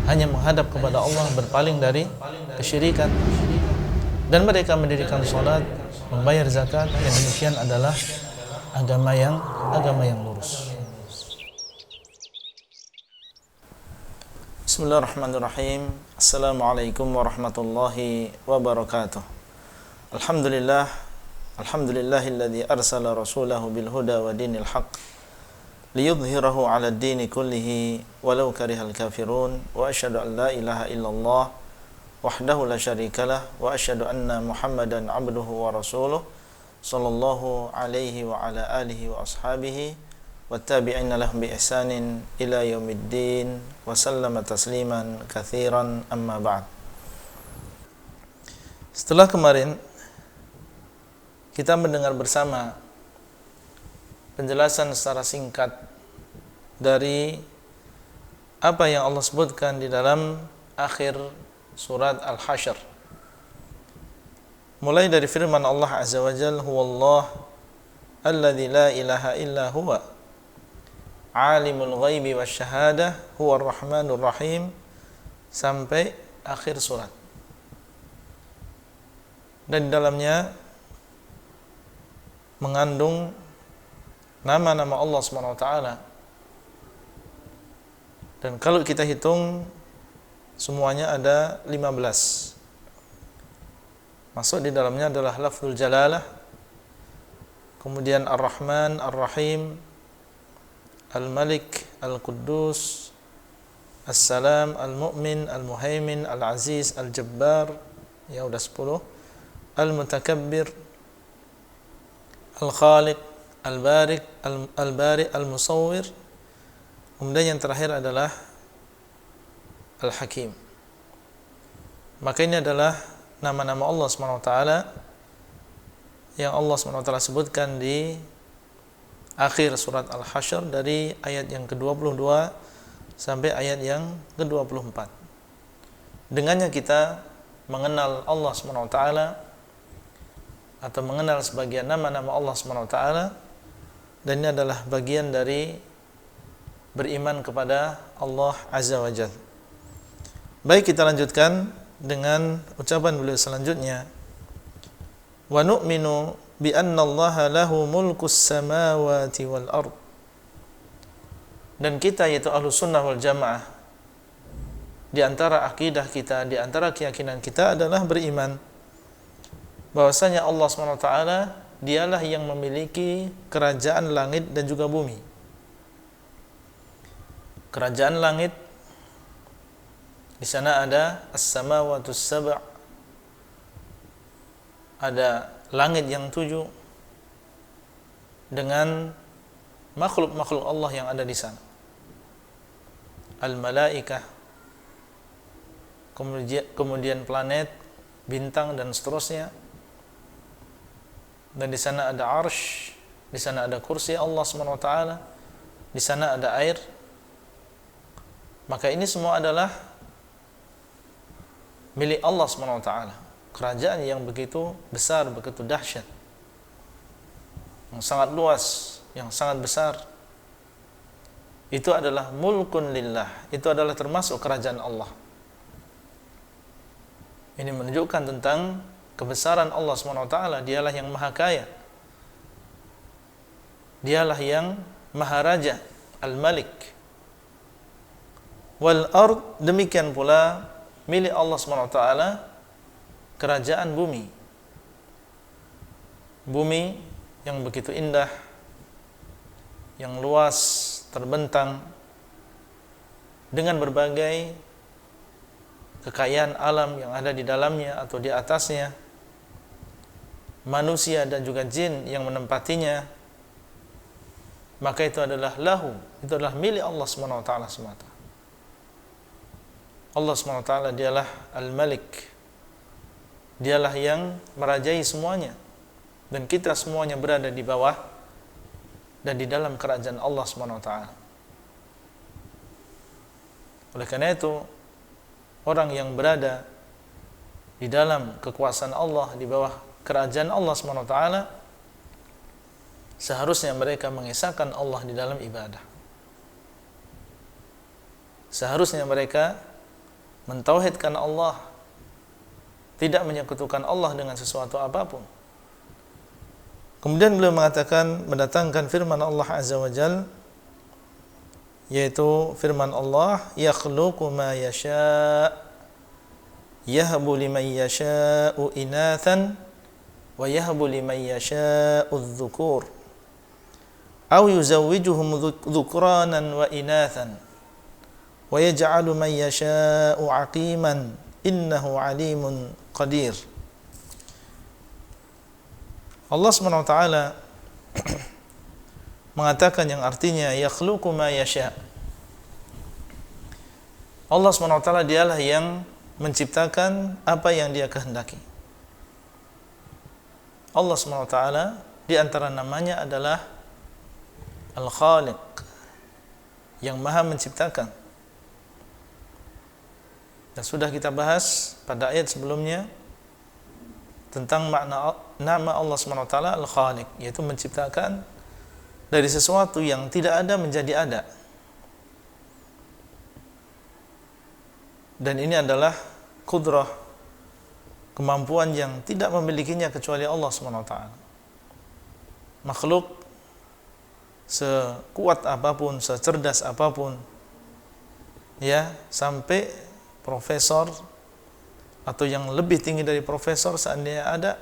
hanya menghadap kepada Allah, berpaling dari kesyirikan, dan mereka mendirikan salat, membayar zakat, yang demikian adalah agama yang lurus. Bismillahirrahmanirrahim. Assalamualaikum warahmatullahi wabarakatuh. Alhamdulillahilladzi arsala rasulahu bil huda wa dinil haqq liyudhhirahu 'ala ad-dini kullihi walau karihal kafirun, wa asyhadu an la ilaha illallah wahdahu la syarikalah, wa asyhadu anna Muhammadan 'abduhu wa rasuluh sallallahu alaihi wa ala alihi wa ashabihi wattabi'ina lahum bi ihsanin ila yaumiddin wa sallama tasliman katsiran, amma ba'd. Setelah kemarin kita mendengar bersama penjelasan secara singkat dari apa yang Allah sebutkan di dalam akhir surat Al-Hasyr, mulai dari firman Allah Azza wa Jalla, huwallah alladzi la ilaha illa huwa alimul ghaibi wasyahadah huwar rahmanur rahim, sampai akhir surat. Dan di dalamnya mengandung nama-nama Allah Subhanahu wa taala. Dan kalau kita hitung semuanya ada 15. Masuk di dalamnya adalah lafzul jalalah, kemudian Ar-Rahman, Ar-Rahim, Al-Malik, Al-Quddus, As-Salam, Al-Mu'min, Al-Muhaimin, Al-Aziz, Al-Jabbar, ya udah 10, Al-Mutakabbir, Al-Khaliq, Al-Barik, Al-Bari, Al-Musawwir. Kemudian yang terakhir adalah Al-Hakim. Maka ini adalah nama-nama Allah SWT yang Allah SWT sebutkan di akhir surat Al-Hasyr, dari ayat yang ke-22 sampai ayat yang ke-24. Dengannya kita mengenal Allah SWT atau mengenal sebagian nama-nama Allah SWT, dan ini adalah bagian dari beriman kepada Allah Azza wa Jalla. Baik, kita lanjutkan dengan ucapan beliau selanjutnya, wa nu'minu bi anna Allah lahu mulkus samawati wal ard. Dan kita, yaitu ahlu sunnah wal jamaah, di antara akidah kita, di antara keyakinan kita adalah beriman bahwasanya Allah SWT dialah yang memiliki kerajaan langit dan juga bumi. Kerajaan langit, di sana ada as-samawatus sab', ada langit yang 7 dengan makhluk-makhluk Allah yang ada di sana. Al-malaikah, kemudian planet, bintang dan seterusnya. Dan di sana ada arsy, di sana ada kursi Allah SWT, di sana ada air. Maka ini semua adalah milik Allah SWT. Kerajaan yang begitu besar, begitu dahsyat, yang sangat luas, yang sangat besar. Itu adalah mulkun lillah, itu adalah termasuk kerajaan Allah. Ini menunjukkan tentang kebesaran Allah SWT. Dialah yang maha kaya, dialah yang maha raja, Al-Malik. Wal ard, demikian pula milik Allah SWT kerajaan bumi. Bumi yang begitu indah, yang luas, terbentang dengan berbagai kekayaan alam yang ada di dalamnya atau di atasnya, manusia dan juga jin yang menempatinya. Maka itu adalah lahu, itu adalah milik Allah SWT semata. Allah SWT dialah Al-Malik, dialah yang merajai semuanya, dan kita semuanya berada di bawah dan di dalam kerajaan Allah SWT. Oleh karena itu, orang yang berada di dalam kekuasaan Allah, di bawah kerajaan Allah SWT, seharusnya mereka mengesahkan Allah di dalam ibadah. Seharusnya mereka mentauhidkan Allah, tidak menyekutukan Allah dengan sesuatu apapun. Kemudian beliau mengatakan, mendatangkan firman Allah Azza wa Jalla, yaitu firman Allah, yakhluqu ma yasha' yahbu liman yasha'u inathan wa yahbu liman yasha'u adh-dhukur aw yuzawwijuhum dhukranan wa inathan wa yaj'alu man yasha'u 'aqiman innahu 'alimun qadir. Allah SWT mengatakan yang artinya yakhluqu ma yasha'. Allah SWT dialah yang menciptakan apa yang dia kehendaki. Allah SWT di antara namanya adalah Al-Khaliq, yang maha menciptakan. Dan sudah kita bahas pada ayat sebelumnya tentang makna nama Allah SWT Al-Khaliq, yaitu menciptakan dari sesuatu yang tidak ada menjadi ada. Dan ini adalah kudrah, kemampuan yang tidak memilikinya kecuali Allah SWT. Makhluk sekuat apapun, secerdas apapun, ya, sampai profesor atau yang lebih tinggi dari profesor seandainya ada,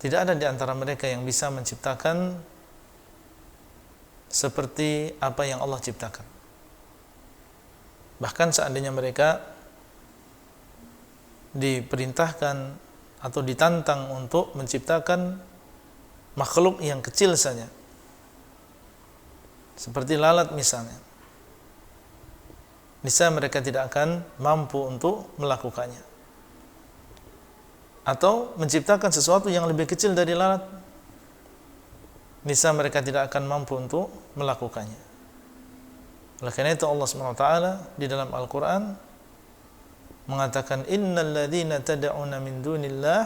tidak ada di antara mereka yang bisa menciptakan seperti apa yang Allah ciptakan. Bahkan seandainya mereka diperintahkan atau ditantang untuk menciptakan makhluk yang kecil saja, seperti lalat misalnya, niscaya mereka tidak akan mampu untuk melakukannya. Atau menciptakan sesuatu yang lebih kecil dari lalat, niscaya mereka tidak akan mampu untuk melakukannya. Oleh karena itu Allah SWT di dalam Al-Quran mengatakan, innal ladzina tad'una min dunillah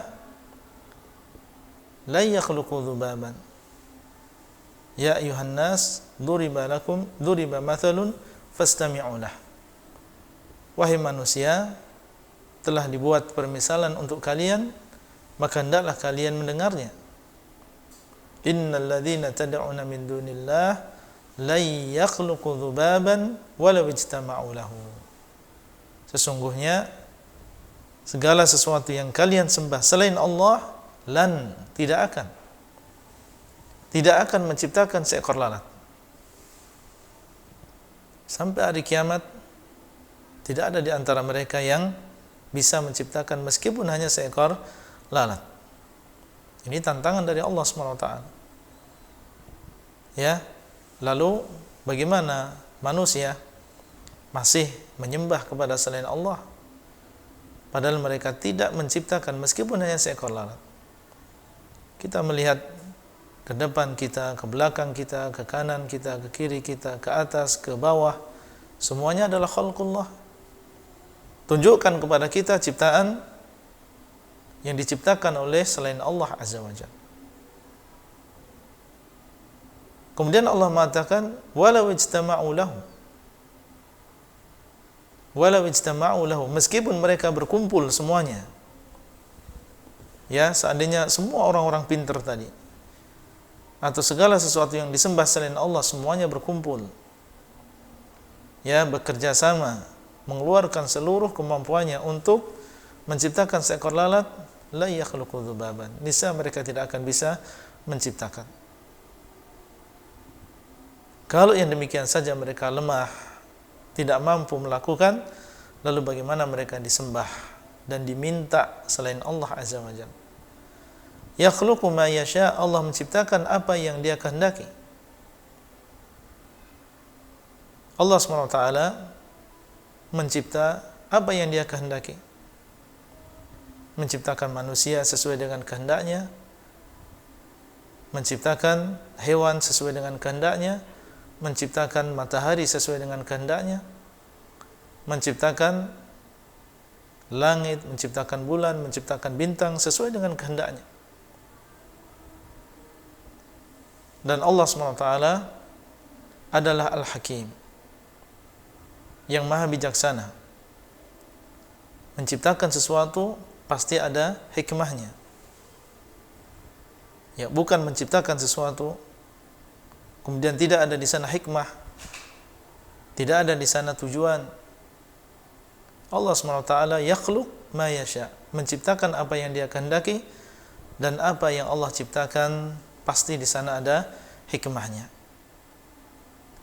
la yakhluqu dzubaban ya ayuhan nas duriba mathalun fastami'u lah. Wahai manusia, telah dibuat permisalan untuk kalian, maka hendaklah kalian mendengarnya. Innal ladzina tad'una min dunillah la yakhluqu dzubaban walau ijtama'u lahu. Sesungguhnya segala sesuatu yang kalian sembah selain Allah tidak akan menciptakan seekor lalat. Sampai hari kiamat tidak ada di antara mereka yang bisa menciptakan meskipun hanya seekor lalat. Ini tantangan dari Allah SWT. Ya, lalu bagaimana manusia masih menyembah kepada selain Allah, padahal mereka tidak menciptakan meskipun hanya seekor lalat? Kita melihat ke depan kita, ke belakang kita, ke kanan kita, ke kiri kita, ke atas, ke bawah, semuanya adalah khalqullah. Tunjukkan kepada kita ciptaan yang diciptakan oleh selain Allah Azza wa Jalla. Kemudian Allah mengatakan, walau ijtama'u lahu, meskipun mereka berkumpul semuanya. Ya, seandainya semua orang-orang pintar tadi, atau segala sesuatu yang disembah selain Allah semuanya berkumpul, ya, bekerja sama, mengeluarkan seluruh kemampuannya untuk menciptakan seekor lalat, la yakhluqu dzubaban, niscaya mereka tidak akan bisa menciptakan. Kalau yang demikian saja mereka lemah, tidak mampu melakukan, lalu bagaimana mereka disembah dan diminta selain Allah Azza wa Jalla? Yakhluqu ma yasha', Allah menciptakan apa yang dia kehendaki. Allah SWT mencipta apa yang dia kehendaki. Menciptakan manusia sesuai dengan kehendaknya, menciptakan hewan sesuai dengan kehendaknya, menciptakan matahari sesuai dengan kehendaknya, menciptakan langit, menciptakan bulan, menciptakan bintang sesuai dengan kehendaknya. Dan Allah SWT adalah Al-Hakim, yang maha bijaksana, menciptakan sesuatu pasti ada hikmahnya. Ya, bukan menciptakan sesuatu kemudian tidak ada di sana hikmah, tidak ada di sana tujuan. Allah SWT yakhluq ma yasha, menciptakan apa yang Dia kehendaki, dan apa yang Allah ciptakan pasti di sana ada hikmahnya.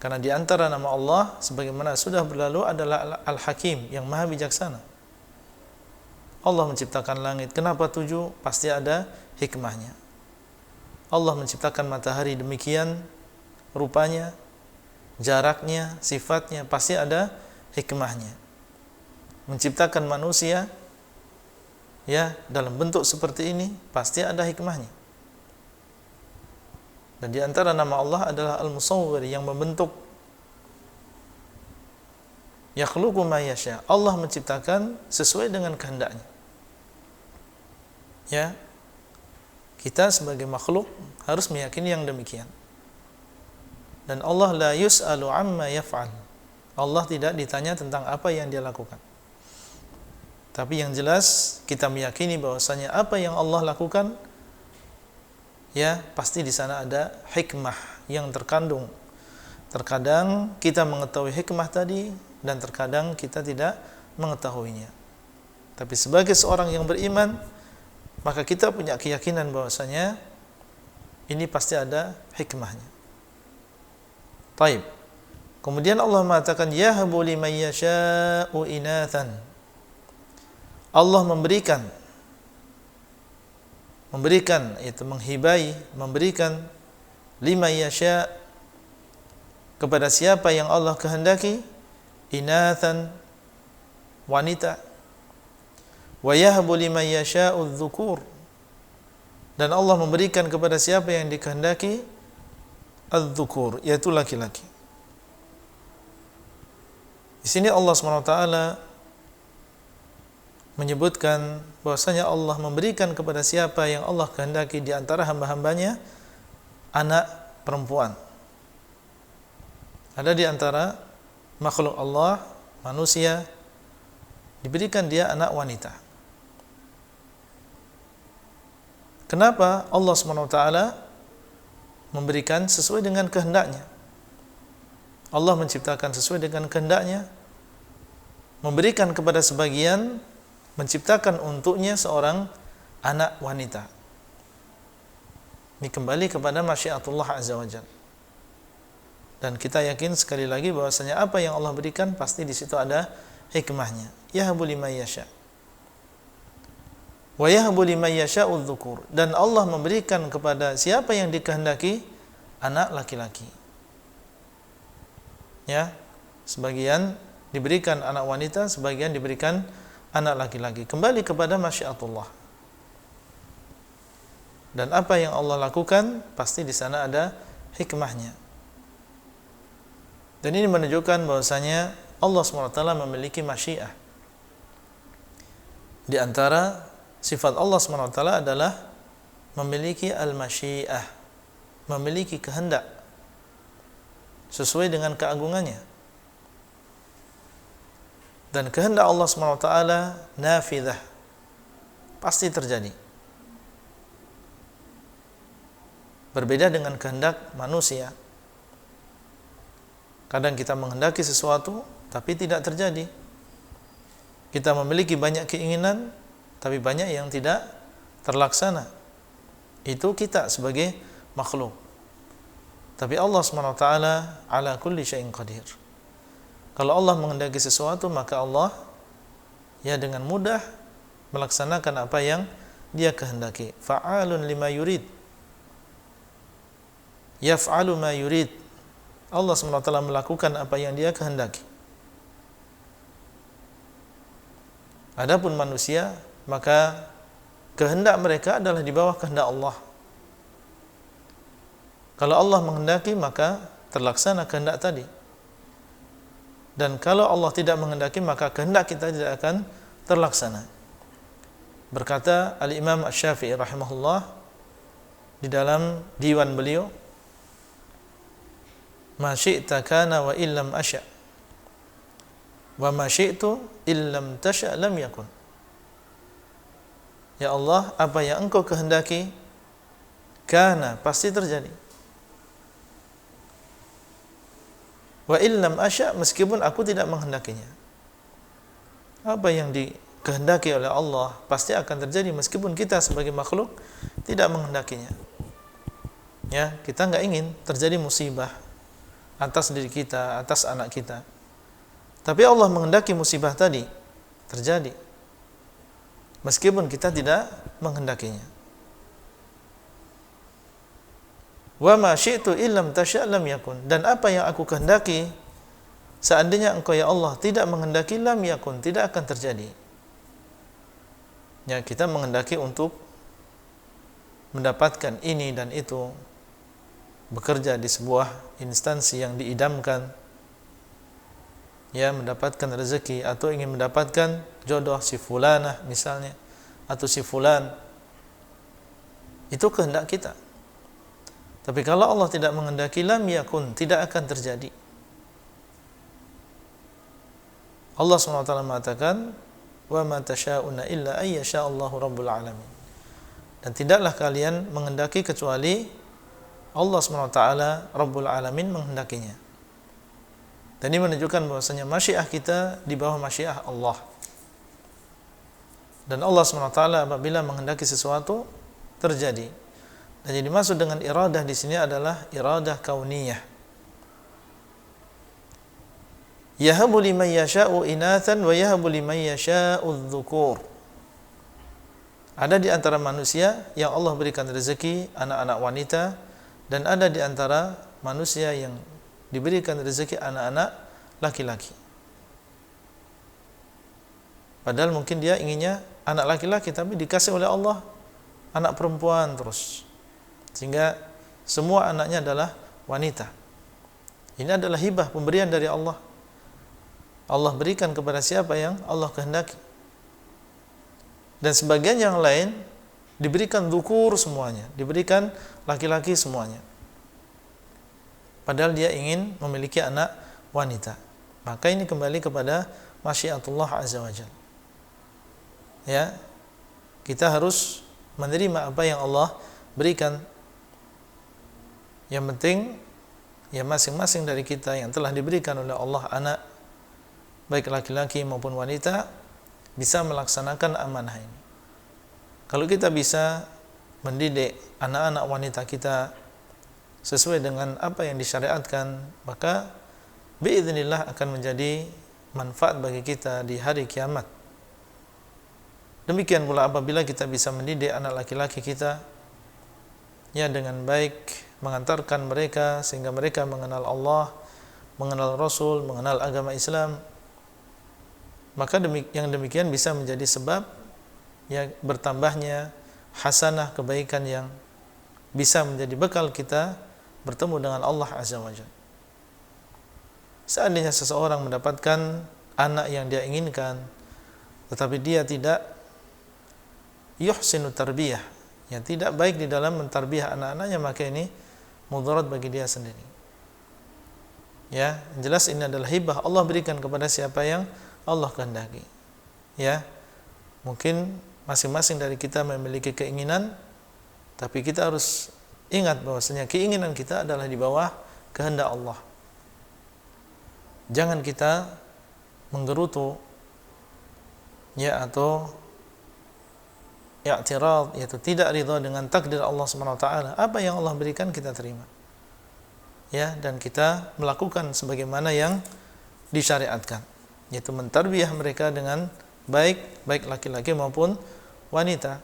Karena di antara nama Allah sebagaimana sudah berlalu adalah Al-Hakim, yang Maha Bijaksana. Allah menciptakan langit, kenapa 7? Pasti ada hikmahnya. Allah menciptakan matahari demikian rupanya, jaraknya, sifatnya, pasti ada hikmahnya. Menciptakan manusia ya dalam bentuk seperti ini pasti ada hikmahnya. Dan di antara nama Allah adalah Al-Musawwir, yang membentuk. Yakhluqu ma yasha, Allah menciptakan sesuai dengan kehendaknya. Ya, kita sebagai makhluk harus meyakini yang demikian. Dan Allah la yus'alu amma yaf'al, Allah tidak ditanya tentang apa yang Dia lakukan. Tapi yang jelas kita meyakini bahwasanya apa yang Allah lakukan ya pasti di sana ada hikmah yang terkandung. Terkadang kita mengetahui hikmah tadi dan terkadang kita tidak mengetahuinya. Tapi sebagai seorang yang beriman, maka kita punya keyakinan bahwasanya ini pasti ada hikmahnya. Taib. Kemudian Allah mengatakan yahabu liman yasha'u inathan. Allah memberikan itu menghibai, memberikan lima yasha, kepada siapa yang Allah kehendaki, inathan, wanita, wa yahbu liman yasha'u dzukur, dan Allah memberikan kepada siapa yang dikehendaki adz-dzukur, yaitu laki-laki. Di sini Allah SWT menyebutkan bahwasanya Allah memberikan kepada siapa yang Allah kehendaki di antara hamba-hambanya anak perempuan. Ada di antara makhluk Allah, manusia, diberikan dia anak wanita. Kenapa Allah SWT memberikan sesuai dengan kehendaknya? Allah menciptakan sesuai dengan kehendaknya, memberikan kepada sebagian, menciptakan untuknya seorang anak wanita. Ini kembali kepada masyiatullah azza wajalla. Dan kita yakin sekali lagi bahwasanya apa yang Allah berikan pasti di situ ada hikmahnya. Yahabu liman yasha. Wa yahabu liman yasha'u dzukur, dan Allah memberikan kepada siapa yang dikehendaki anak laki-laki. Ya, sebagian diberikan anak wanita, sebagian diberikan anak laki-laki. Kembali kepada masyiatullah. Dan apa yang Allah lakukan pasti di sana ada hikmahnya. Dan ini menunjukkan bahwasanya Allah SWT memiliki masyiah. Di antara sifat Allah SWT adalah memiliki al-masyiah, memiliki kehendak sesuai dengan keagungannya. Dan kehendak Allah SWT nafidah, pasti terjadi. Berbeda dengan kehendak manusia. Kadang kita menghendaki sesuatu tapi tidak terjadi. Kita memiliki banyak keinginan tapi banyak yang tidak terlaksana. Itu kita sebagai makhluk. Tapi Allah SWT ala kulli syai'in qadir. Kalau Allah menghendaki sesuatu, maka Allah ya dengan mudah melaksanakan apa yang Dia kehendaki. Fa'alun lima yurid, yaf'alu ma yurid. Allah SWT melakukan apa yang Dia kehendaki. Adapun manusia, maka kehendak mereka adalah di bawah kehendak Allah. Kalau Allah menghendaki, maka terlaksana kehendak tadi. Dan kalau Allah tidak menghendaki, maka kehendak kita tidak akan terlaksana. Berkata Al-Imam Asy-Syafi'i rahimahullah di dalam diwan beliau, "Ma syi'ta kana wa illam asya, wa ma syi'tu illam tasya lam yakun." Ya Allah, apa yang Engkau kehendaki, kana, pasti terjadi. Wa illam asya, meskipun aku tidak menghendakinya. Apa yang dikehendaki oleh Allah pasti akan terjadi meskipun kita sebagai makhluk tidak menghendakinya. Ya, kita nggak ingin terjadi musibah atas diri kita, atas anak kita. Tapi Allah menghendaki musibah tadi terjadi meskipun kita tidak menghendakinya. Wa ma syi'tu illam tasya' lam yakun, dan apa yang aku kehendaki seandainya Engkau ya Allah tidak menghendaki, lam yakun, tidak akan terjadi. Ya, kita menghendaki untuk mendapatkan ini dan itu, bekerja di sebuah instansi yang diidamkan, ya, mendapatkan rezeki atau ingin mendapatkan jodoh si fulanah misalnya atau si fulan, itu kehendak kita. Tapi kalau Allah tidak menghendaki, lam yakun, tidak akan terjadi. Allah SWT mengatakan, wa ma tasyauna illa ayyasha Allahu rabbul alamin, dan tidaklah kalian menghendaki kecuali Allah SWT rabbul alamin menghendakinya. Dan ini menunjukkan bahwasanya masyiah kita di bawah masyiah Allah. Dan Allah SWT apabila menghendaki sesuatu terjadi. Dan jadi dimaksud dengan iradah di sini adalah iradah kauniyah. Yahabu liman yasha'u inathan wa yahabu liman yasha'u dzukur. Ada di antara manusia yang Allah berikan rezeki anak-anak wanita, dan ada di antara manusia yang diberikan rezeki anak-anak laki-laki. Padahal mungkin dia inginnya anak laki-laki, tapi dikasih oleh Allah anak perempuan terus, sehingga semua anaknya adalah wanita. Ini adalah hibah, pemberian dari Allah. Allah berikan kepada siapa yang Allah kehendaki. Dan sebagian yang lain diberikan dzukur semuanya, diberikan laki-laki semuanya. Padahal dia ingin memiliki anak wanita. Maka ini kembali kepada masyiatullah azza wa jalla. Ya, kita harus menerima apa yang Allah berikan. Yang penting ya masing-masing dari kita yang telah diberikan oleh Allah anak, baik laki-laki maupun wanita, bisa melaksanakan amanah ini. Kalau kita bisa mendidik anak-anak wanita kita sesuai dengan apa yang disyariatkan, maka biidznillah akan menjadi manfaat bagi kita di hari kiamat. Demikian pula apabila kita bisa mendidik anak laki-laki kita ya dengan baik, mengantarkan mereka sehingga mereka mengenal Allah, mengenal Rasul, mengenal agama Islam, maka yang demikian bisa menjadi sebab ya bertambahnya hasanah kebaikan yang bisa menjadi bekal kita bertemu dengan Allah azza wa jalla. Seandainya seseorang mendapatkan anak yang dia inginkan, tetapi dia tidak yuhsinu tarbiyah, yang tidak baik di dalam mentarbiyah anak-anaknya, maka ini mudarat bagi dia sendiri. Ya, jelas ini adalah hibah Allah berikan kepada siapa yang Allah kehendaki. Ya, mungkin masing-masing dari kita memiliki keinginan, tapi kita harus ingat bahwasanya keinginan kita adalah di bawah kehendak Allah. Jangan kita menggerutu ya atau i'tirad, yaitu tidak ridha dengan takdir Allah Subhanahu wa taala. Apa yang Allah berikan kita terima. Ya, dan kita melakukan sebagaimana yang disyariatkan, yaitu mentarbiyah mereka dengan baik laki-laki maupun wanita.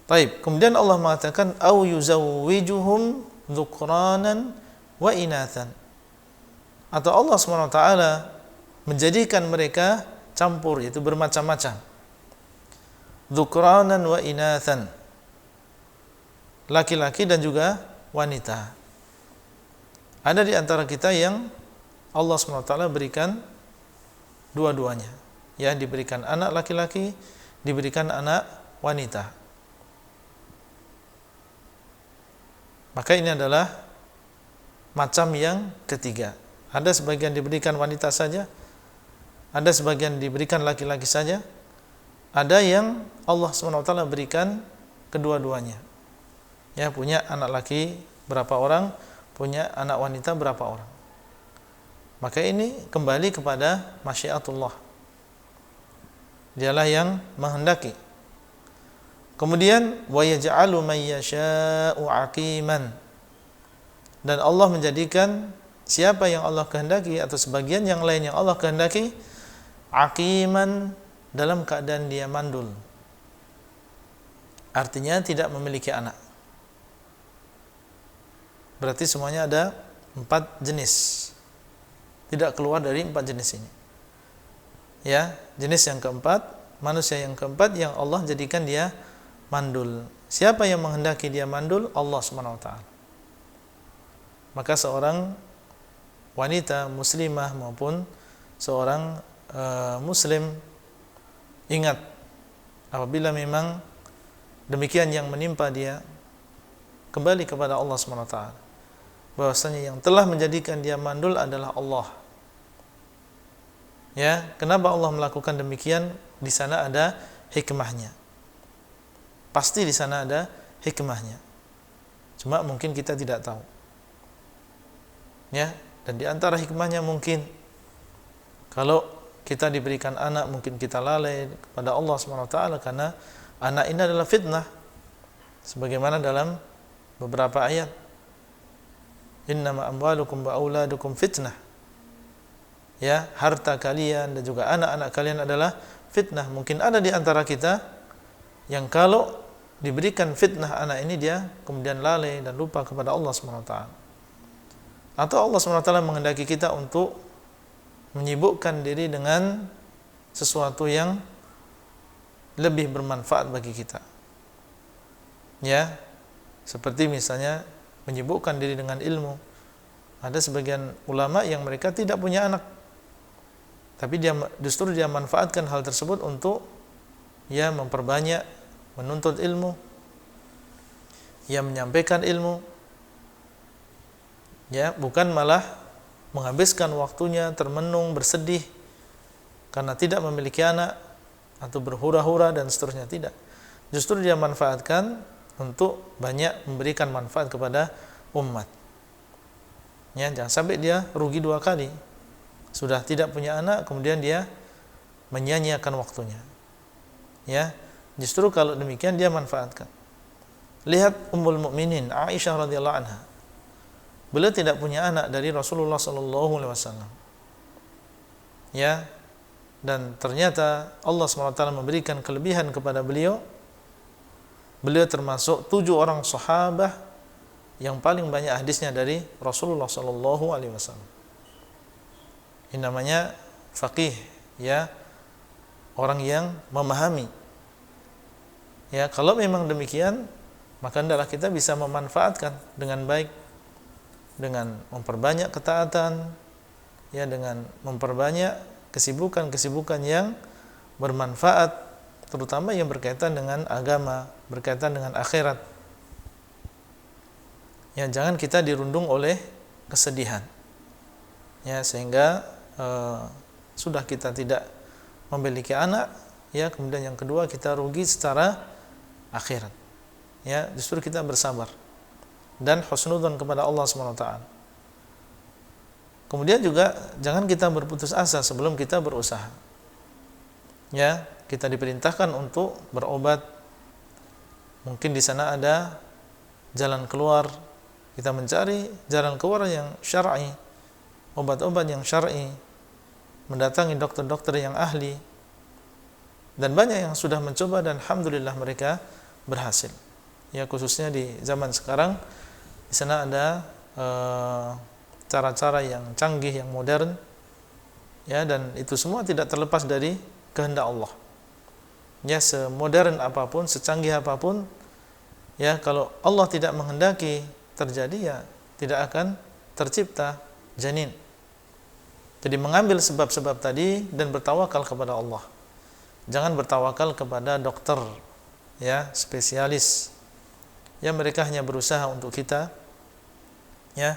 Baik, kemudian Allah mengatakan au yuzawwijuhum dzukranan wa inathan. Atau Allah SWT menjadikan mereka campur, yaitu bermacam-macam. Dzukranan wa inathan. Laki-laki dan juga wanita. Ada di antara kita yang Allah SWT berikan dua-duanya. Ya, diberikan anak laki-laki, diberikan anak wanita. Maka ini adalah macam yang ketiga. Ada sebagian diberikan wanita saja, ada sebagian diberikan laki-laki saja, ada yang Allah SWT berikan kedua-duanya. Ya, punya anak laki berapa orang, punya anak wanita berapa orang. Maka ini kembali kepada masyiatullah. Dialah yang menghendaki. Kemudian wa yaj'alu man yasha'u 'aqiman. Dan Allah menjadikan siapa yang Allah kehendaki atau sebagian yang lain yang Allah kehendaki aqiman, dalam keadaan dia mandul. Artinya tidak memiliki anak. Berarti semuanya ada 4 jenis. Tidak keluar dari 4 jenis ini. Ya, jenis yang keempat, manusia yang keempat yang Allah jadikan dia mandul. Siapa yang menghendaki dia mandul? Allah SWT. Maka seorang wanita muslimah maupun seorang muslim, ingat, apabila memang demikian yang menimpa dia, kembali kepada Allah SWT, bahwasanya yang telah menjadikan dia mandul adalah Allah. Ya, kenapa Allah melakukan demikian? Di sana ada hikmahnya. Pasti di sana ada hikmahnya. Cuma mungkin kita tidak tahu. Ya, dan di antara hikmahnya mungkin kalau kita diberikan anak, mungkin kita lalai kepada Allah SWT, karena anak ini adalah fitnah. Sebagaimana dalam beberapa ayat, innama amwalukum wa auladukum fitnah. Ya, harta kalian dan juga anak-anak kalian adalah fitnah. Mungkin ada di antara kita yang kalau diberikan fitnah anak ini, dia kemudian lalai dan lupa kepada Allah SWT. Atau Allah SWT menghendaki kita untuk menyibukkan diri dengan sesuatu yang lebih bermanfaat bagi kita. Ya, seperti misalnya menyibukkan diri dengan ilmu. Ada sebagian ulama yang mereka tidak punya anak, tapi justru dia manfaatkan hal tersebut untuk ya memperbanyak menuntut ilmu, ya menyampaikan ilmu, ya bukan malah menghabiskan waktunya termenung bersedih karena tidak memiliki anak atau berhura-hura dan seterusnya. Tidak, justru dia manfaatkan untuk banyak memberikan manfaat kepada umat. Ya, jangan sampai dia rugi 2 kali. Sudah tidak punya anak, kemudian dia menyia-nyiakan waktunya. Ya, justru kalau demikian dia manfaatkan. Lihat Ummul Mukminin Aisyah radhiyallahu anha. Beliau tidak punya anak dari Rasulullah sallallahu alaihi wasallam. Ya, dan ternyata Allah SWT memberikan kelebihan kepada beliau. Beliau termasuk 7 orang sahabat yang paling banyak hadisnya dari Rasulullah sallallahu alaihi wasallam. Ini namanya faqih, ya, orang yang memahami. Ya, kalau memang demikian, maka hendaklah kita bisa memanfaatkan dengan baik, dengan memperbanyak ketaatan, ya, dengan memperbanyak kesibukan-kesibukan yang bermanfaat, terutama yang berkaitan dengan agama, berkaitan dengan akhirat. Ya, jangan kita dirundung oleh kesedihan. Ya, sehingga sudah kita tidak memiliki anak, ya, kemudian yang kedua kita rugi secara akhirat. Ya, justru kita bersabar dan husnudzon kepada Allah SWT. Kemudian juga jangan kita berputus asa sebelum kita berusaha. Ya, kita diperintahkan untuk berobat. Mungkin di sana ada jalan keluar. Kita mencari jalan keluar yang syar'i, obat-obat yang syar'i, mendatangi dokter-dokter yang ahli. Dan banyak yang sudah mencoba dan alhamdulillah mereka berhasil. Ya, khususnya di zaman sekarang, di sana ada cara-cara yang canggih, yang modern, ya, dan itu semua tidak terlepas dari kehendak Allah. Ya, semodern apapun, secanggih apapun, ya, kalau Allah tidak menghendaki terjadi, ya tidak akan tercipta janin. Jadi mengambil sebab-sebab tadi dan bertawakal kepada Allah. Jangan bertawakal kepada dokter, ya, spesialis. Ya, mereka hanya berusaha untuk kita, ya,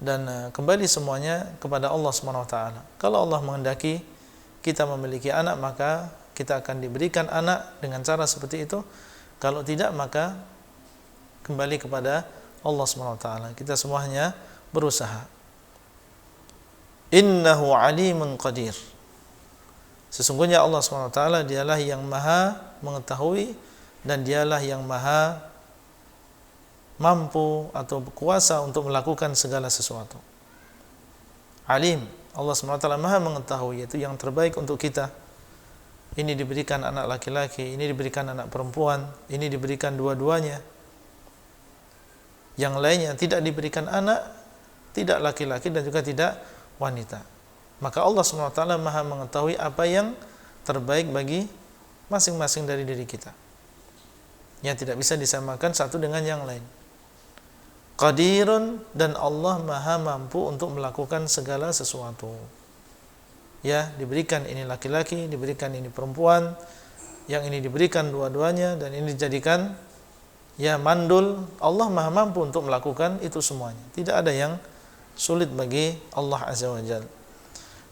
dan kembali semuanya kepada Allah SWT. Kalau Allah menghendaki kita memiliki anak, maka kita akan diberikan anak dengan cara seperti itu. Kalau tidak, maka kembali kepada Allah SWT. Kita semuanya berusaha. Innahu alimun qadir. Sesungguhnya Allah SWT dialah yang maha mengetahui dan dialah yang maha mampu atau berkuasa untuk melakukan segala sesuatu. Alim, Allah SWT maha mengetahui, yaitu yang terbaik untuk kita. Ini diberikan anak laki-laki, ini diberikan anak perempuan, ini diberikan dua-duanya. Yang lainnya tidak diberikan anak, tidak laki-laki dan juga tidak wanita. Maka Allah SWT maha mengetahui apa yang terbaik bagi masing-masing dari diri kita, yang tidak bisa disamakan satu dengan yang lain. Qadirun, dan Allah maha mampu untuk melakukan segala sesuatu. Ya, diberikan ini laki-laki, diberikan ini perempuan, yang ini diberikan dua-duanya, dan ini dijadikan ya mandul. Allah maha mampu untuk melakukan itu semuanya. Tidak ada yang sulit bagi Allah Azza wa Jalla.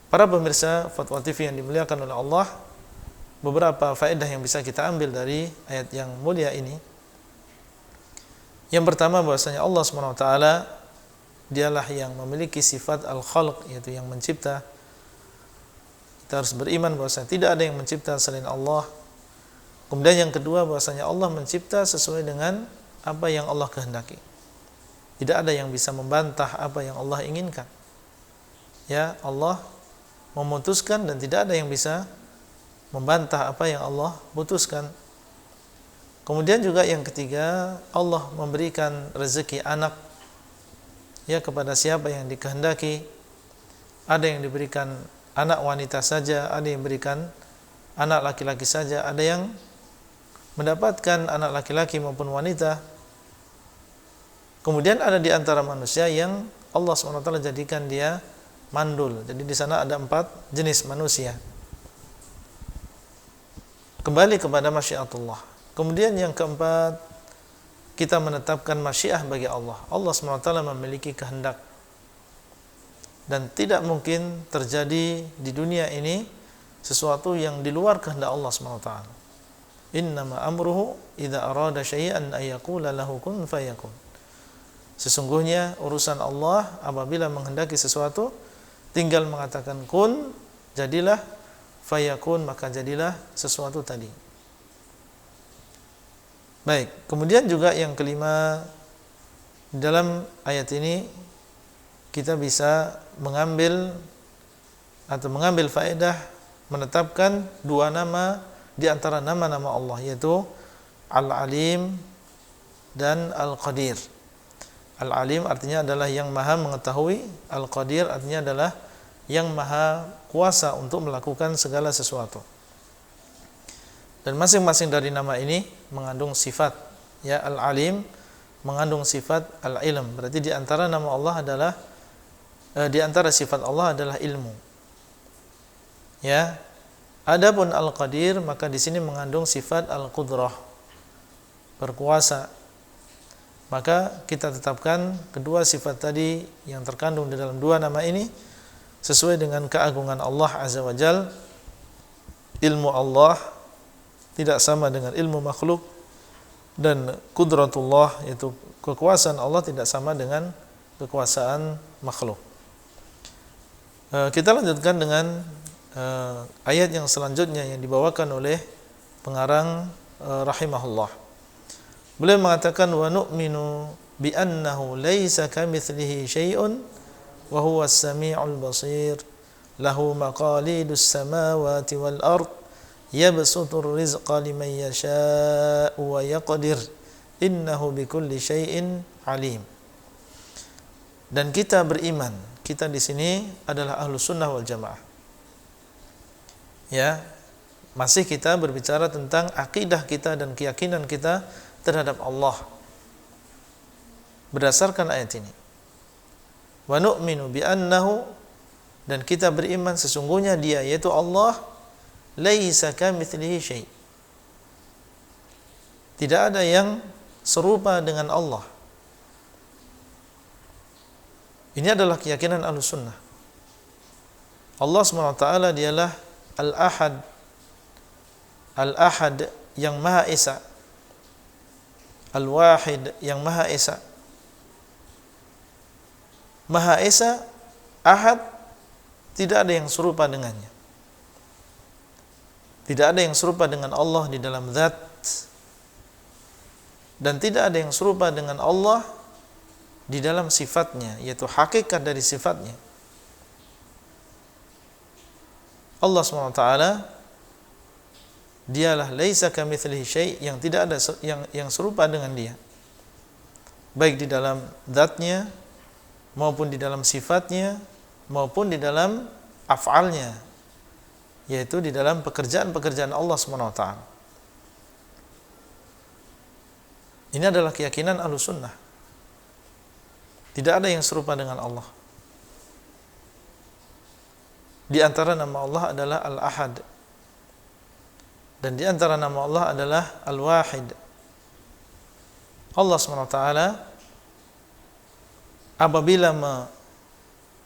Para pemirsa Fatwa TV yang dimuliakan oleh Allah, beberapa faedah yang bisa kita ambil dari ayat yang mulia ini. Yang pertama, bahwasanya Allah SWT dialah yang memiliki sifat al-khalq, yaitu yang mencipta. Kita harus beriman bahwasanya tidak ada yang mencipta selain Allah. Kemudian yang kedua, bahwasanya Allah mencipta sesuai dengan apa yang Allah kehendaki. Tidak ada yang bisa membantah apa yang Allah inginkan. Ya, Allah memutuskan dan tidak ada yang bisa membantah apa yang Allah putuskan. Kemudian juga yang ketiga, Allah memberikan rezeki anak ya kepada siapa yang dikehendaki. Ada yang diberikan anak wanita saja, ada yang diberikan anak laki-laki saja, ada yang mendapatkan anak laki-laki maupun wanita. Kemudian ada di antara manusia yang Allah SWT jadikan dia mandul. Jadi di sana ada 4 jenis manusia. Kembali kepada masyiatullah. Kemudian yang keempat, kita menetapkan masyiah bagi Allah. Allah SWT memiliki kehendak. Dan tidak mungkin terjadi di dunia ini sesuatu yang di luar kehendak Allah SWT. Innama amruhu idza arada syai'an ayyaqula lahu kun fayakun. Sesungguhnya urusan Allah apabila menghendaki sesuatu, tinggal mengatakan kun, jadilah, fayakun, maka jadilah sesuatu tadi. Baik, kemudian juga yang kelima, dalam ayat ini kita bisa mengambil faedah menetapkan 2 nama di antara nama-nama Allah, yaitu Al-Alim dan Al-Qadir. Al-Alim artinya adalah yang maha mengetahui, Al-Qadir artinya adalah yang maha kuasa untuk melakukan segala sesuatu. Dan masing-masing dari nama ini mengandung sifat. Ya, Al-Alim mengandung sifat Al-Ilm. Berarti di antara nama Allah adalah di antara sifat Allah adalah ilmu. Ya. Adapun Al-Qadir, maka di sini mengandung sifat Al-Qudrah, berkuasa. Maka kita tetapkan kedua sifat tadi yang terkandung di dalam 2 nama ini sesuai dengan keagungan Allah Azza wa Jalla. Ilmu Allah tidak sama dengan ilmu makhluk, dan qudratullah, yaitu kekuasaan Allah, tidak sama dengan kekuasaan makhluk. Kita lanjutkan dengan ayat yang selanjutnya yang dibawakan oleh pengarang rahimahullah. Beliau mengatakan, wa nu'minu bi annahu laisa kamitslihi syai'un wa huwas sami'ul basir lahu maqalidus samawati wal ard yabsutur rizqa liman yasha'u wa yaqdir innahu bikulli syai'in alim. Dan kita beriman, kita di sini adalah Ahlus Sunnah wal Jamaah. Ya, masih kita berbicara tentang akidah kita dan keyakinan kita terhadap Allah berdasarkan ayat ini. Wa nu'minu bi annahu, dan kita beriman sesungguhnya Dia, yaitu Allah, laisa kamitslihi syai'. Tidak ada yang serupa dengan Allah. Ini adalah keyakinan Ahlussunnah. Allah SWT dialah Al-Ahad, Al-Ahad yang Maha Esa, Al-Wahid yang Maha Esa. Maha Esa, Ahad, tidak ada yang serupa dengannya. Tidak ada yang serupa dengan Allah di dalam zat, dan tidak ada yang serupa dengan Allah di dalam sifatnya, yaitu hakikat dari sifatnya. Allah SWT dialah laisa kamitslihi syai', yang tidak ada yang serupa dengan dia, baik di dalam zatnya maupun di dalam sifatnya maupun di dalam af'alnya, yaitu di dalam pekerjaan-pekerjaan Allah SWT. Ini adalah keyakinan Ahlussunnah. Tidak ada yang serupa dengan Allah. Di antara nama Allah adalah Al-Ahad, dan di antara nama Allah adalah Al-Wahid. Allah SWT apabila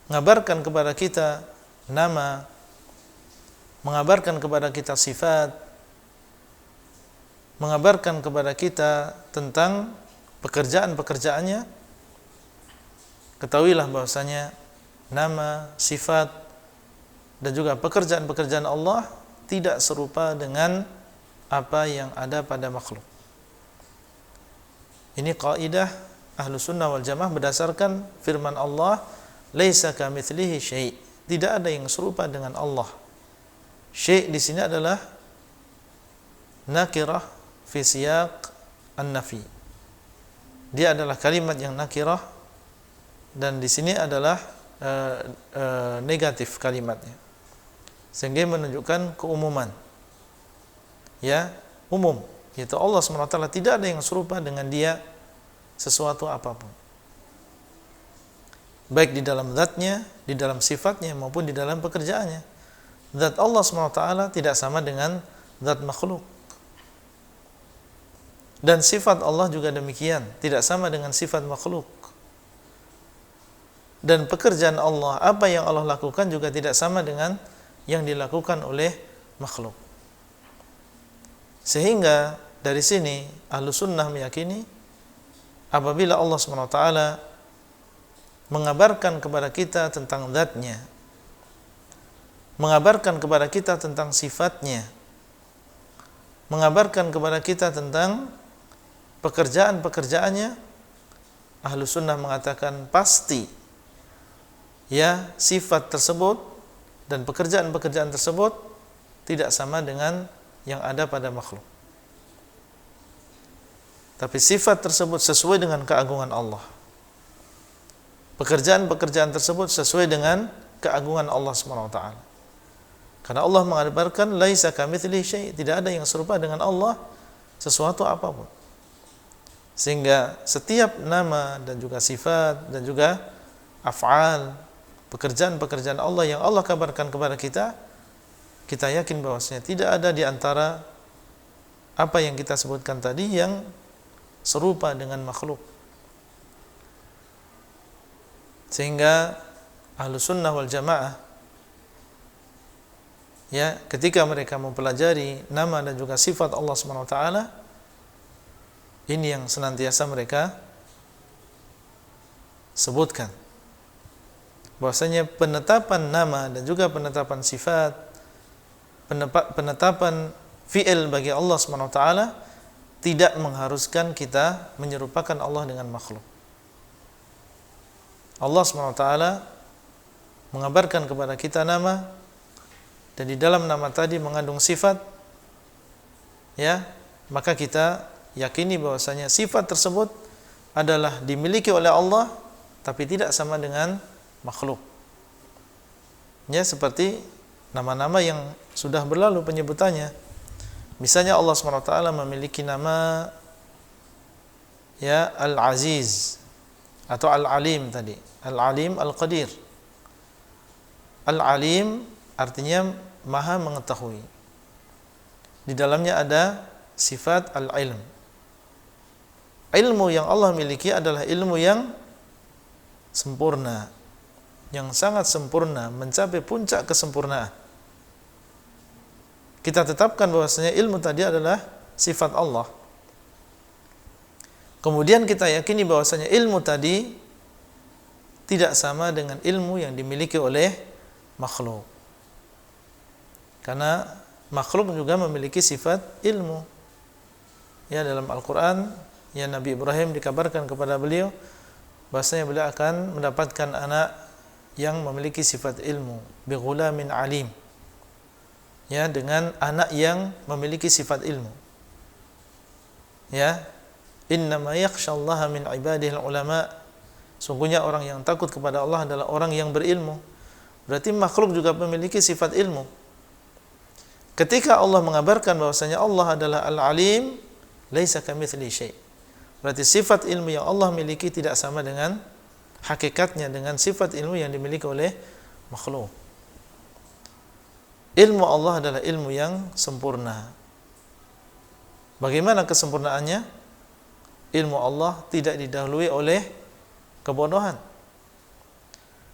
mengabarkan kepada kita nama, mengabarkan kepada kita sifat, mengabarkan kepada kita tentang pekerjaan-pekerjaannya, ketahuilah bahwasanya nama, sifat, dan juga pekerjaan-pekerjaan Allah tidak serupa dengan apa yang ada pada makhluk. Ini kaidah Ahlussunnah wal Jamaah berdasarkan firman Allah, laisa kamitslihi syai', tidak ada yang serupa dengan Allah. Syai' di sini adalah nakirah fi siyaq an-nafi. Dia adalah kalimat yang nakirah, dan di sini adalah negatif kalimatnya, sehingga menunjukkan keumuman. Ya, umum, yaitu Allah SWT tidak ada yang serupa dengan dia sesuatu apapun, baik di dalam zatnya, di dalam sifatnya, maupun di dalam pekerjaannya. Zat Allah SWT tidak sama dengan zat makhluk, dan sifat Allah juga demikian, tidak sama dengan sifat makhluk. Dan pekerjaan Allah, apa yang Allah lakukan juga tidak sama dengan yang dilakukan oleh makhluk. Sehingga dari sini Ahlussunnah meyakini apabila Allah SWT mengabarkan kepada kita tentang zatnya, mengabarkan kepada kita tentang sifatnya, mengabarkan kepada kita tentang pekerjaan-pekerjaannya, Ahlussunnah mengatakan pasti ya sifat tersebut dan pekerjaan-pekerjaan tersebut tidak sama dengan yang ada pada makhluk. Tapi sifat tersebut sesuai dengan keagungan Allah. Pekerjaan-pekerjaan tersebut sesuai dengan keagungan Allah SWT. Karena Allah mengabarkan laisa kamitslihi syai', tidak ada yang serupa dengan Allah sesuatu apapun. Sehingga setiap nama dan juga sifat dan juga af'al, pekerjaan-pekerjaan Allah yang Allah kabarkan kepada kita, kita yakin bahwasanya tidak ada di antara apa yang kita sebutkan tadi yang serupa dengan makhluk. Sehingga Ahlussunnah wal Jamaah ya, ketika mereka mempelajari nama dan juga sifat Allah SWT, ini yang senantiasa mereka sebutkan, bahwasanya penetapan nama dan juga penetapan sifat, penetapan fi'il bagi Allah SWT tidak mengharuskan kita menyerupakan Allah dengan makhluk. Allah SWT mengabarkan kepada kita nama, dan di dalam nama tadi mengandung sifat, ya, maka kita yakini bahwasanya sifat tersebut adalah dimiliki oleh Allah, tapi tidak sama dengan makhluk. Ya, seperti nama-nama yang sudah berlalu penyebutannya. Misalnya Allah SWT memiliki nama ya Al-Aziz atau Al-Alim tadi. Al-Alim, Al-Qadir. Al-Alim artinya maha mengetahui. Di dalamnya ada sifat Al-Ilm. Ilmu yang Allah miliki adalah ilmu yang sempurna, yang sangat sempurna, mencapai puncak kesempurnaan. kita tetapkan bahwasanya ilmu tadi adalah sifat Allah. Kemudian kita yakini bahwasanya ilmu tadi tidak sama dengan ilmu yang dimiliki oleh makhluk. Karena makhluk juga memiliki sifat ilmu. Ya, dalam Al-Qur'an, ya, Nabi Ibrahim dikabarkan kepada beliau bahwasanya beliau akan mendapatkan anak yang memiliki sifat ilmu, bi ghulamin alim. Ya, dengan anak yang memiliki sifat ilmu. Ya, innama yakhsyallaha min ibadihil ulama. Sungguhnya orang yang takut kepada Allah adalah orang yang berilmu. Berarti makhluk juga memiliki sifat ilmu. Ketika Allah mengabarkan bahwasanya Allah adalah Al-Alim, laisa kamitslihi syai'. Berarti sifat ilmu yang Allah miliki tidak sama dengan hakikatnya dengan sifat ilmu yang dimiliki oleh makhluk. Ilmu Allah adalah ilmu yang sempurna. Bagaimana kesempurnaannya? Ilmu Allah tidak didahului oleh kebodohan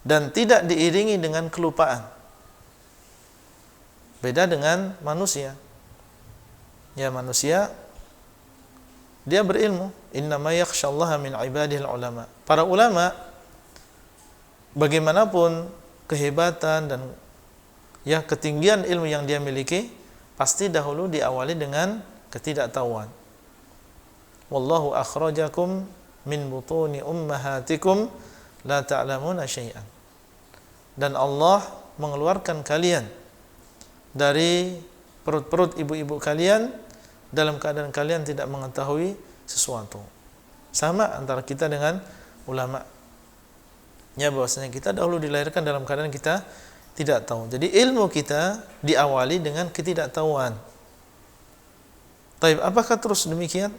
dan tidak diiringi dengan kelupaan. Beda dengan manusia. Ya, manusia dia berilmu. Innama yakhsyallaha min ibadihil ulama. Para ulama bagaimanapun kehebatan dan ya ketinggian ilmu yang dia miliki, pasti dahulu diawali dengan ketidaktahuan. Wallahu akhrajakum min butuni ummahatikum la ta'lamuna syai'an. Dan Allah mengeluarkan kalian dari perut-perut ibu-ibu kalian dalam keadaan kalian tidak mengetahui sesuatu. Sama antara kita dengan ulama. Ya, bahwasanya kita dahulu dilahirkan dalam keadaan kita tidak tahu. Jadi ilmu kita diawali dengan ketidaktahuan. Taib, apakah terus demikian?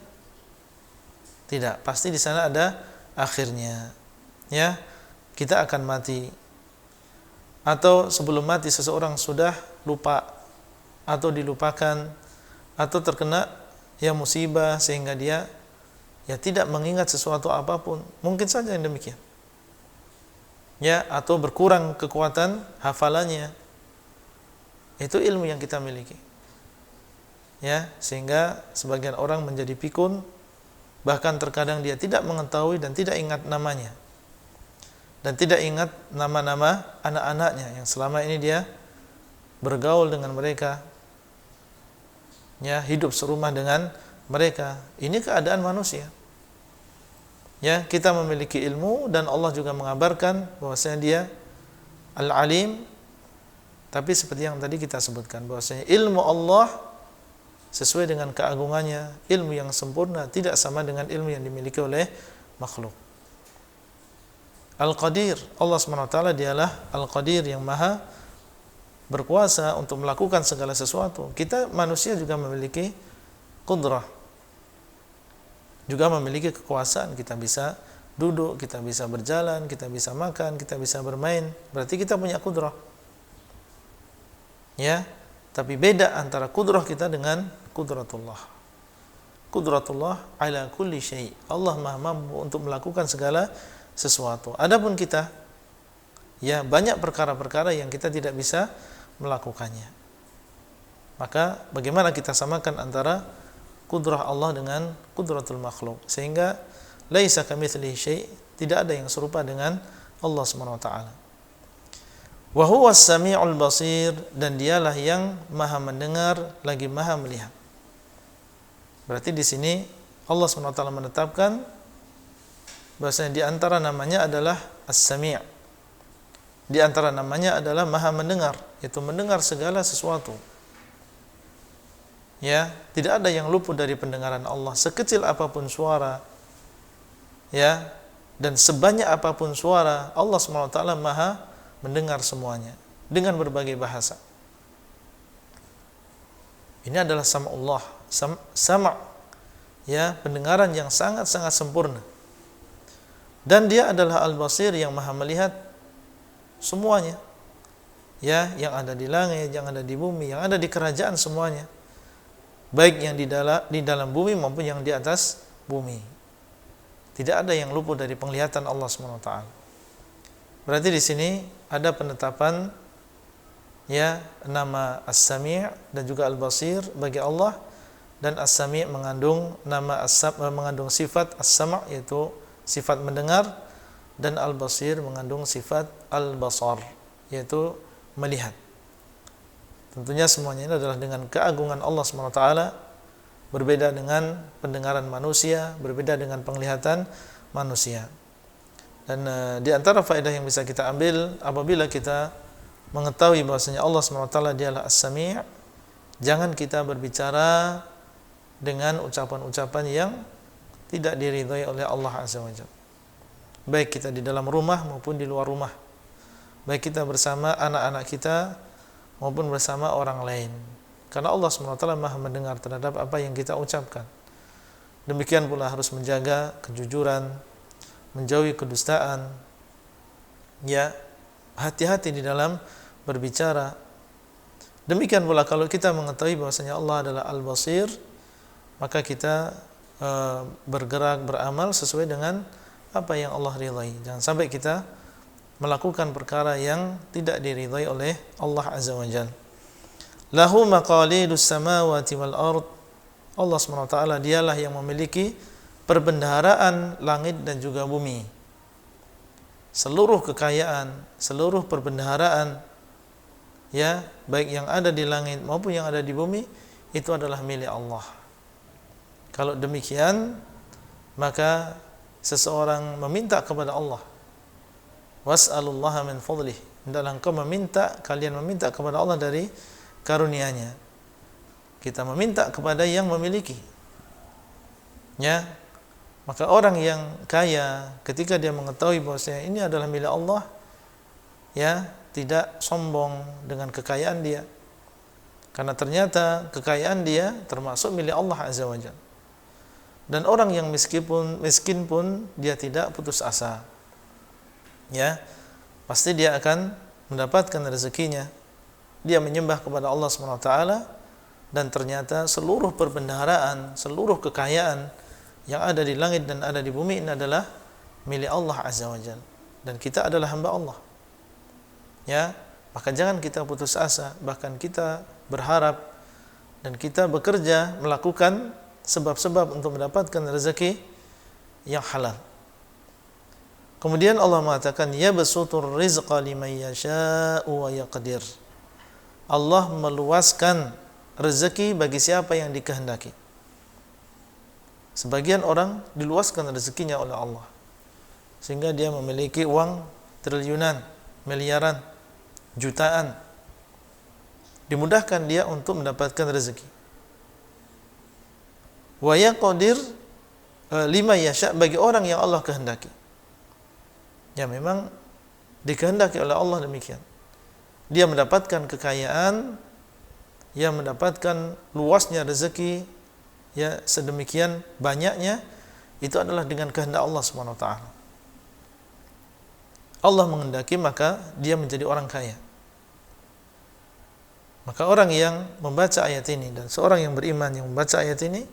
Tidak, pasti di sana ada akhirnya. Ya, kita akan mati. Atau sebelum mati seseorang sudah lupa atau dilupakan atau terkena ya musibah sehingga dia ya tidak mengingat sesuatu apapun. Mungkin saja yang demikian. Ya, atau berkurang kekuatan hafalannya. Itu ilmu yang kita miliki. Ya, sehingga sebagian orang menjadi pikun. Bahkan terkadang dia tidak mengetahui dan tidak ingat namanya. Dan tidak ingat nama-nama anak-anaknya yang selama ini dia bergaul dengan mereka. Ya, hidup serumah dengan mereka. Ini keadaan manusia. Ya, kita memiliki ilmu dan Allah juga mengabarkan bahwasanya dia Al-Alim. Tapi seperti yang tadi kita sebutkan bahwasanya ilmu Allah sesuai dengan keagungannya, ilmu yang sempurna tidak sama dengan ilmu yang dimiliki oleh makhluk. Al-Qadir, Allah SWT dialah Al-Qadir yang maha berkuasa untuk melakukan segala sesuatu. Kita manusia juga memiliki qudrah, juga memiliki kekuasaan. Kita bisa duduk, kita bisa berjalan, kita bisa makan, kita bisa bermain. Berarti kita punya qudrah. Ya, tapi beda antara qudrah kita dengan qudratullah. Qudratullah ala kulli syai'. Allah maha mampu untuk melakukan segala sesuatu. Adapun kita, ya banyak perkara-perkara yang kita tidak bisa melakukannya. Maka bagaimana kita samakan antara qudrah Allah dengan qudratul makhluk? Sehingga laisa kamitslihi syai', tidak ada yang serupa dengan Allah Subhanahu wa taala. Wa huwas samiul basir, dan dialah yang maha mendengar lagi maha melihat. Berarti di sini Allah SWT menetapkan bahwasanya di antara namanya adalah As-Sami'. Di antara namanya adalah maha mendengar, yaitu mendengar segala sesuatu. Ya, tidak ada yang luput dari pendengaran Allah, sekecil apapun suara. Ya, dan sebanyak apapun suara, Allah SWT maha mendengar semuanya dengan berbagai bahasa. Ini adalah sam'ullah, sama' ya, pendengaran yang sangat-sangat sempurna. Dan dia adalah al-basir yang maha melihat semuanya. Ya, yang ada di langit, yang ada di bumi, yang ada di kerajaan semuanya. Baik yang di dalam bumi maupun yang di atas bumi. Tidak ada yang luput dari penglihatan Allah SWT. Berarti di sini ada penetapan ya nama As-Sami' dan juga Al-Basir bagi Allah, dan As-Sami' mengandung mengandung sifat As-Sam' yaitu sifat mendengar, dan Al-Basir mengandung sifat Al-Basar yaitu melihat. Tentunya semuanya ini adalah dengan keagungan Allah SWT, berbeda dengan pendengaran manusia, berbeda dengan penglihatan manusia. Dan di antara faedah yang bisa kita ambil apabila kita mengetahui bahwasanya Allah SWT dialah As-Sami', jangan kita berbicara dengan ucapan-ucapan yang tidak diridhai oleh Allah Azza wa Jalla. Baik kita di dalam rumah maupun di luar rumah, baik kita bersama anak-anak kita maupun bersama orang lain, karena Allah SWT Maha mendengar terhadap apa yang kita ucapkan. Demikian pula harus menjaga kejujuran, menjauhi kedustaan, ya, hati-hati di dalam berbicara. Demikian pula kalau kita mengetahui bahwasanya Allah adalah Al-Basir, maka kita bergerak, beramal sesuai dengan apa yang Allah ridhai. Jangan sampai kita melakukan perkara yang tidak diridhai oleh Allah Azza wa Jalla. Lahu maqalidus samawati wal ard. Allah SWT dialah yang memiliki perbendaharaan langit dan juga bumi. Seluruh kekayaan, seluruh perbendaharaan, ya, baik yang ada di langit maupun yang ada di bumi, itu adalah milik Allah. Kalau demikian, maka seseorang meminta kepada Allah, was'alullaha min fadlih, hendaklah engkau kalian meminta kepada Allah dari karunia-Nya. Kita meminta kepada yang memiliki, ya. Maka orang yang kaya ketika dia mengetahui bahwasanya ini adalah milik Allah, ya, tidak sombong dengan kekayaan dia, karena ternyata kekayaan dia termasuk milik Allah Azza wa Jalla. Dan orang yang miskin pun dia tidak putus asa, ya, pasti dia akan mendapatkan rezekinya. Dia menyembah kepada Allah SWT, dan ternyata seluruh perbendaharaan, seluruh kekayaan yang ada di langit dan ada di bumi ini adalah milik Allah Azza wa Jalla, dan kita adalah hamba Allah, ya. Maka jangan kita putus asa, bahkan kita berharap dan kita bekerja melakukan sebab-sebab untuk mendapatkan rezeki yang halal. Kemudian Allah mengatakan, yabsutur rizqa liman yasha'u wa yaqdir. Allah meluaskan rezeki bagi siapa yang dikehendaki. Sebagian orang diluaskan rezekinya oleh Allah, sehingga dia memiliki uang triliunan, miliaran, jutaan. Dimudahkan dia untuk mendapatkan rezeki. Wa yaqdir lima yasha, bagi orang yang Allah kehendaki. Ya, memang dikehendaki oleh Allah demikian. Dia mendapatkan kekayaan, dia mendapatkan luasnya rezeki, ya, sedemikian banyaknya, itu adalah dengan kehendak Allah Subhanahu wa taala. Allah menghendaki, maka dia menjadi orang kaya. Maka orang yang membaca ayat ini dan seorang yang beriman yang membaca ayat ini,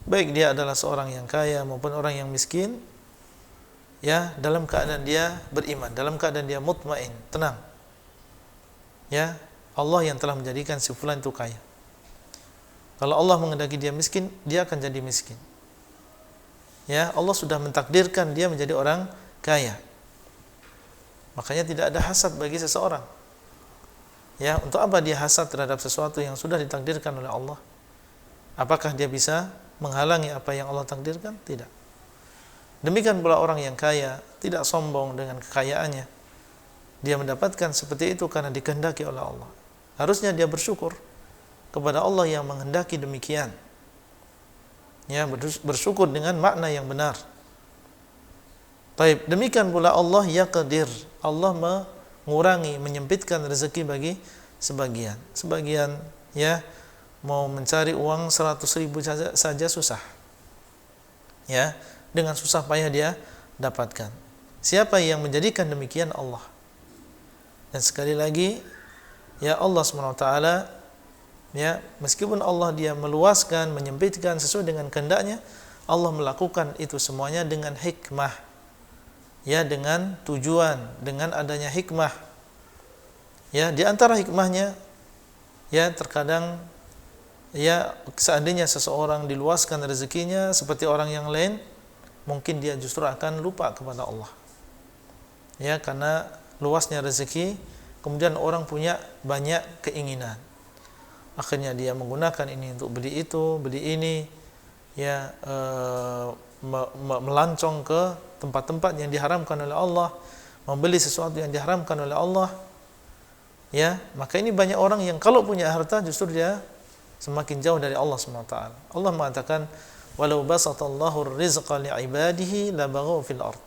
baik dia adalah seorang yang kaya maupun orang yang miskin, ya, dalam keadaan dia beriman, dalam keadaan dia mutmain, tenang, ya, Allah yang telah menjadikan si fulan itu kaya. Kalau Allah menghendaki dia miskin, dia akan jadi miskin, ya. Allah sudah mentakdirkan dia menjadi orang kaya. Makanya tidak ada hasad bagi seseorang, ya. Untuk apa dia hasad terhadap sesuatu yang sudah ditakdirkan oleh Allah? Apakah dia bisa menghalangi apa yang Allah takdirkan? Tidak. Demikian pula orang yang kaya tidak sombong dengan kekayaannya. Dia mendapatkan seperti itu karena dikehendaki oleh Allah. Harusnya dia bersyukur kepada Allah yang menghendaki demikian, ya, bersyukur dengan makna yang benar. Taib. Demikian pula Allah yaqdir, Allah mengurangi, menyempitkan rezeki bagi sebagian. Sebagian, ya, mau mencari uang 100.000 saja susah, ya, dengan susah payah dia dapatkan. Siapa yang menjadikan demikian? Allah. Dan sekali lagi, ya, Allah SWT, ya, meskipun Allah dia meluaskan, menyempitkan sesuai dengan kehendaknya, Allah melakukan itu semuanya dengan hikmah, ya, dengan tujuan, dengan adanya hikmah, Ya, di antara hikmahnya, ya terkadang ya seandainya seseorang diluaskan rezekinya seperti orang yang lain, mungkin dia justru akan lupa kepada Allah. Ya, karena luasnya rezeki, kemudian orang punya banyak keinginan. Akhirnya dia menggunakan ini untuk beli itu, beli ini, ya melancong ke tempat-tempat yang diharamkan oleh Allah, membeli sesuatu yang diharamkan oleh Allah. Ya, maka ini banyak orang yang kalau punya harta justru dia semakin jauh dari Allah SWT. Allah mengatakan, "Walau basatallahu rizqa li'ibadihi labaghaw fil ard."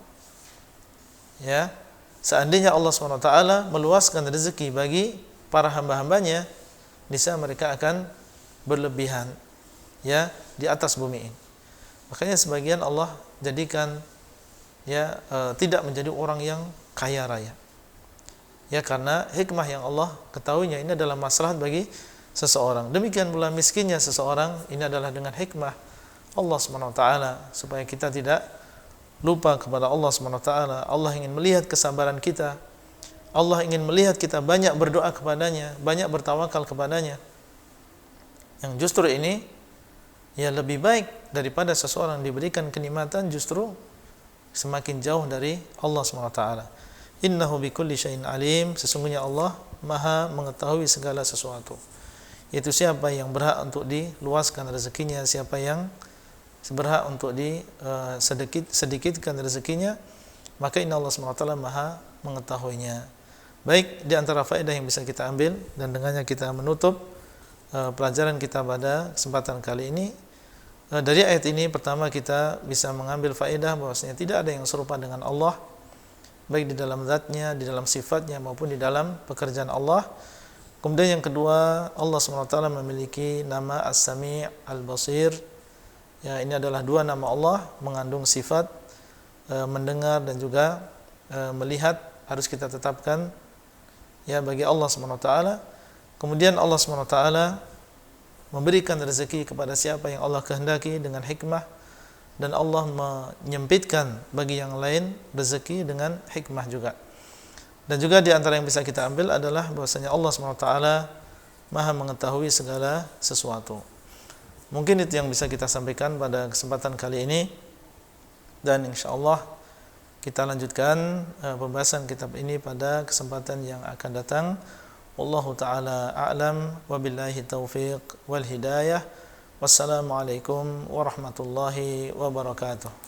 Ya, seandainya Allah SWT meluaskan rezeki bagi para hamba-hambanya, niscaya mereka akan berlebihan ya di atas bumi ini. Makanya sebagian Allah jadikan ya tidak menjadi orang yang kaya raya. Ya, karena hikmah yang Allah ketahuinya ini adalah maslahat bagi seseorang. Demikian pula miskinnya seseorang, ini adalah dengan hikmah Allah SWT, supaya kita tidak lupa kepada Allah SWT. Allah ingin melihat kesabaran kita. Allah ingin melihat kita banyak berdoa kepadanya, banyak bertawakal kepadanya. Yang justru ini ya lebih baik daripada seseorang diberikan kenikmatan justru semakin jauh dari Allah SWT. Innahu bikulli syai'in alim, sesungguhnya Allah Maha mengetahui segala sesuatu. Yaitu siapa yang berhak untuk diluaskan rezekinya, siapa yang berhak untuk sedikitkan rezekinya, maka inna Allah SWT Maha mengetahuinya. Baik, di antara faedah yang bisa kita ambil dan dengannya kita menutup pelajaran kita pada kesempatan kali ini, dari ayat ini pertama kita bisa mengambil faedah bahwasanya tidak ada yang serupa dengan Allah, baik di dalam zatnya, di dalam sifatnya maupun di dalam pekerjaan Allah. Kemudian yang kedua, Allah SWT memiliki nama As-Sami' Al-Basir. Ya, ini adalah dua nama Allah mengandung sifat mendengar dan juga melihat, harus kita tetapkan ya bagi Allah SWT. Kemudian Allah SWT memberikan rezeki kepada siapa yang Allah kehendaki dengan hikmah, dan Allah menyempitkan bagi yang lain rezeki dengan hikmah juga. Dan juga di antara yang bisa kita ambil adalah bahwasanya Allah SWT Maha mengetahui segala sesuatu. Mungkin itu yang bisa kita sampaikan pada kesempatan kali ini, dan insyaallah kita lanjutkan pembahasan kitab ini pada kesempatan yang akan datang. Wallahu ta'ala a'lam, wabillahi taufiq wal hidayah. Wassalamualaikum warahmatullahi wabarakatuh.